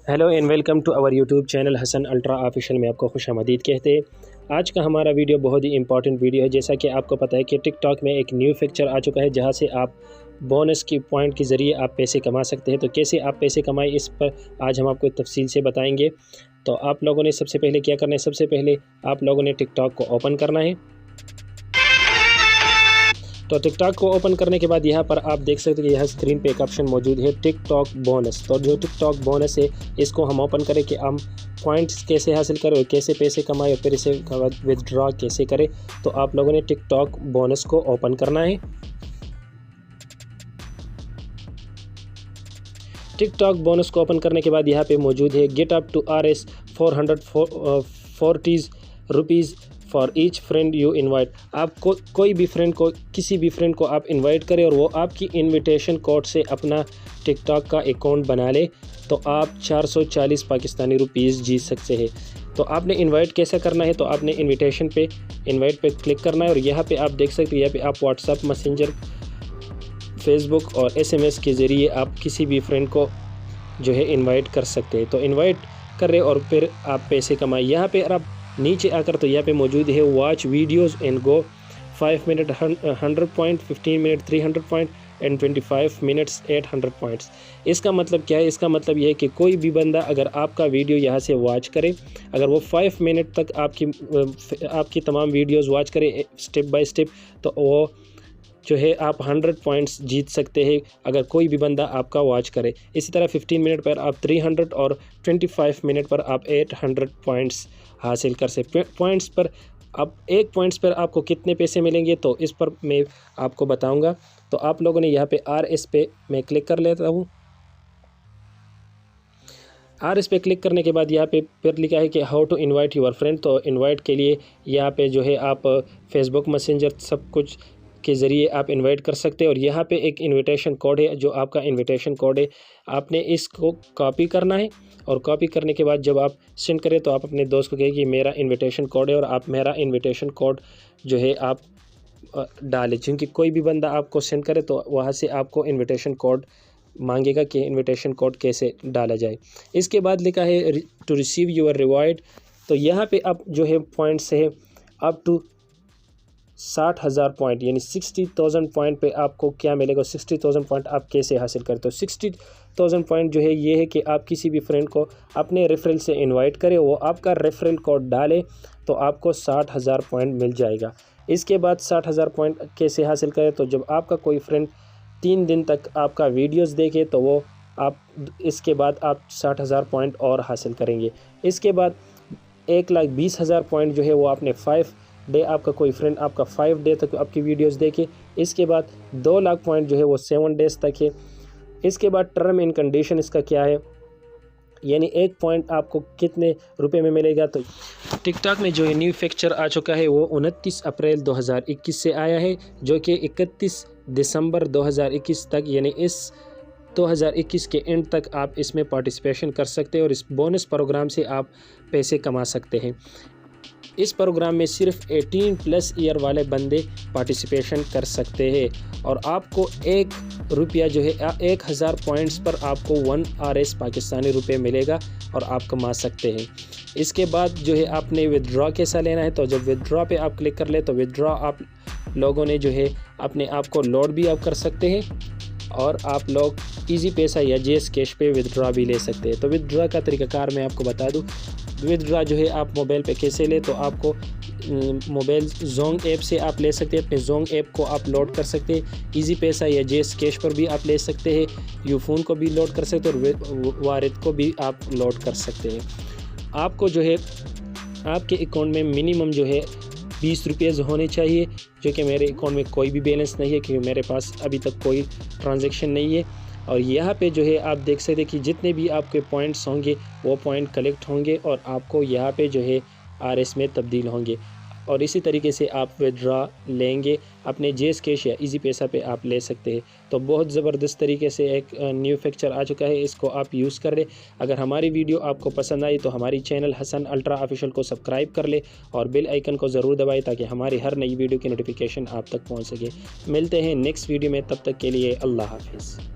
Hello and welcome to our YouTube channel Hasan ultra official में आपको खुशामदीद कहते हैं। आज का हमारा वीडियो बहुत ही इंपॉर्टेंट वीडियो है। जैसा कि आपको पता है कि टिकटॉक में एक न्यू फीचर आ चुका है जहां से आप बोनस की पॉइंट के ज़रिए आप पैसे कमा सकते हैं। तो कैसे आप पैसे कमाएं इस पर आज हम आपको तफसील से बताएंगे। तो आप लोगों ने सबसे पहले क्या करना है, सबसे पहले आप लोगों ने टिकटॉक को ओपन करना है। तो टिकटॉक को ओपन करने के बाद यहाँ पर आप देख सकते हैं कि यहाँ स्क्रीन पे एक ऑप्शन मौजूद है टिकटॉक बोनस। तो जो टिकटॉक बोनस है इसको हम ओपन करें कि हम पॉइंट्स कैसे हासिल करें और कैसे पैसे कमाएं और फिर इसे विदड्रॉ कैसे करें। तो आप लोगों ने टिकटॉक बोनस को ओपन करना है। टिकटॉक बोनस को ओपन करने के बाद यहाँ पे मौजूद है get up to RS 440 rupees for each friend you invite. आपको कोई भी फ्रेंड को किसी भी फ्रेंड को आप इनवाइट करें और वो आपकी इनविटेशन कोड से अपना टिकटॉक का अकाउंट बना ले तो आप 440 पाकिस्तानी रुपीज़ जीत सकते हैं। तो आपने इनवाइट कैसे करना है, तो आपने इनविटेशन पे इनवाइट पे क्लिक करना है और यहाँ पे आप देख सकते हैं यहाँ पे आप व्हाट्सएप, मैसेंजर, फेसबुक और SMS के ज़रिए आप किसी भी फ्रेंड को जो है इनवाइट कर सकते हैं। तो इनवाइट करें और फिर आप पैसे कमाएं। यहाँ पे आप नीचे आकर तो यहाँ पे मौजूद है watch videos and go 5 minute 100 point, 15 minute 300 point and 25 minutes 800 points. इसका मतलब क्या है? इसका मतलब यह है कि कोई भी बंदा अगर आपका वीडियो यहाँ से वॉच करे, अगर वो 5 मिनट तक आपकी तमाम वीडियोस वॉच करे स्टेप बाय स्टेप, तो वो जो है आप 100 पॉइंट्स जीत सकते हैं अगर कोई भी बंदा आपका वॉच करे। इसी तरह 15 मिनट पर आप 300 और 25 मिनट पर आप 800 पॉइंट्स हासिल कर सकते। पॉइंट्स पर अब एक पॉइंट्स पर आपको कितने पैसे मिलेंगे तो इस पर मैं आपको बताऊंगा। तो आप लोगों ने यहाँ पे RS पे मैं क्लिक कर लेता हूँ। RS पे क्लिक करने के बाद यहाँ पे फिर लिखा है कि how to invite your friend. तो इनवाइट के लिए यहाँ पे जो है आप फेसबुक, मैसेंजर सब कुछ के ज़रिए आप इनवाइट कर सकते हैं और यहाँ पे एक इनविटेशन कोड है जो आपका इनविटेशन कोड है। आपने इसको कॉपी करना है और कॉपी करने के बाद जब आप सेंड करें तो आप अपने दोस्त को कहें कि मेरा इनविटेशन कोड है और आप मेरा इनविटेशन कोड जो है आप डालें, क्योंकि कोई भी बंदा आपको सेंड करे तो वहाँ से आपको इनविटेशन कोड मांगेगा कि इनविटेशन कोड कैसे डाला जाए। इसके बाद लिखा है टू रिसीव योर रिवॉर्ड। तो यहाँ पे आप जो है पॉइंट्स है अप टू 60,000 पॉइंट यानी 60,000 पॉइंट पे आपको क्या मिलेगा, 60,000 पॉइंट आप कैसे हासिल करते हो। 60,000 पॉइंट जो है ये है कि आप किसी भी फ्रेंड को अपने रेफरल से इनवाइट करें, वो आपका रेफरल कोड डाले तो आपको 60,000 पॉइंट मिल जाएगा। इसके बाद 60,000 पॉइंट कैसे हासिल करें, तो जब आपका कोई फ्रेंड 3 दिन तक आपका वीडियोस देखे तो वो आप इसके बाद आप 60,000 पॉइंट और हासिल करेंगे। इसके बाद 1,20,000 पॉइंट जो है वो आपने 5 डे आपका कोई फ्रेंड आपका 5 डे तक आपकी वीडियोस देखे। इसके बाद 2 लाख पॉइंट जो है वो 7 डेज़ तक है। इसके बाद टर्म एंड कंडीशन इसका क्या है, यानी एक पॉइंट आपको कितने रुपए में मिलेगा। तो टिकटॉक में जो न्यू फीचर आ चुका है वो 29 अप्रैल 2021 से आया है, जो कि 31 दिसंबर 2021 तक यानी इस 2021 के एंड तक आप इसमें पार्टिसिपेशन कर सकते हैं और इस बोनस प्रोग्राम से आप पैसे कमा सकते हैं। इस प्रोग्राम में सिर्फ 18+ ईयर वाले बंदे पार्टिसिपेशन कर सकते हैं और आपको ₹1 जो है 1000 पॉइंट्स पर आपको 1 RS पाकिस्तानी रुपये मिलेगा और आप कमा सकते हैं। इसके बाद जो है आपने विदड्रॉ कैसा लेना है, तो जब विदड्रॉ पे आप क्लिक कर ले तो विदड्रॉ आप लोगों ने जो है अपने आप को लोड भी आप कर सकते हैं और आप लोग इजी पैसा या JS कैश पे विदड्रॉ भी ले सकते हैं। तो विदड्रॉ का तरीक़ाकार मैं आपको बता दूं। विदड्रॉ जो है आप मोबाइल पे कैसे ले, तो आपको मोबाइल जोंग ऐप से आप ले सकते हैं। अपने जोंग ऐप को आप लोड कर सकते हैं, इजी पैसा या JS कैश पर भी आप ले सकते हैं, यूफोन को भी लोड कर सकते हैं और वारिद को भी आप लोड कर सकते हैं। आपको जो है आपके अकाउंट में मिनिमम जो है 20 रुपये होने चाहिए, जो कि मेरे अकाउंट में कोई भी बैलेंस नहीं है क्योंकि मेरे पास अभी तक कोई ट्रांजैक्शन नहीं है। और यहाँ पे जो है आप देख सकते हैं कि जितने भी आपके पॉइंट्स होंगे वो पॉइंट कलेक्ट होंगे और आपको यहाँ पे जो है RS में तब्दील होंगे और इसी तरीके से आप विदड्रॉ लेंगे अपने JS कैश या इजी पैसा पे आप ले सकते हैं। तो बहुत ज़बरदस्त तरीके से एक न्यू फीचर आ चुका है, इसको आप यूज़ कर ले। अगर हमारी वीडियो आपको पसंद आई तो हमारी चैनल हसन अल्ट्रा ऑफिशियल को सब्सक्राइब कर ले और बेल आइकन को ज़रूर दबाएं ताकि हमारी हर नई वीडियो की नोटिफिकेशन आप तक पहुँच सके। मिलते हैं नेक्स्ट वीडियो में, तब तक के लिए अल्लाह हाफिज़।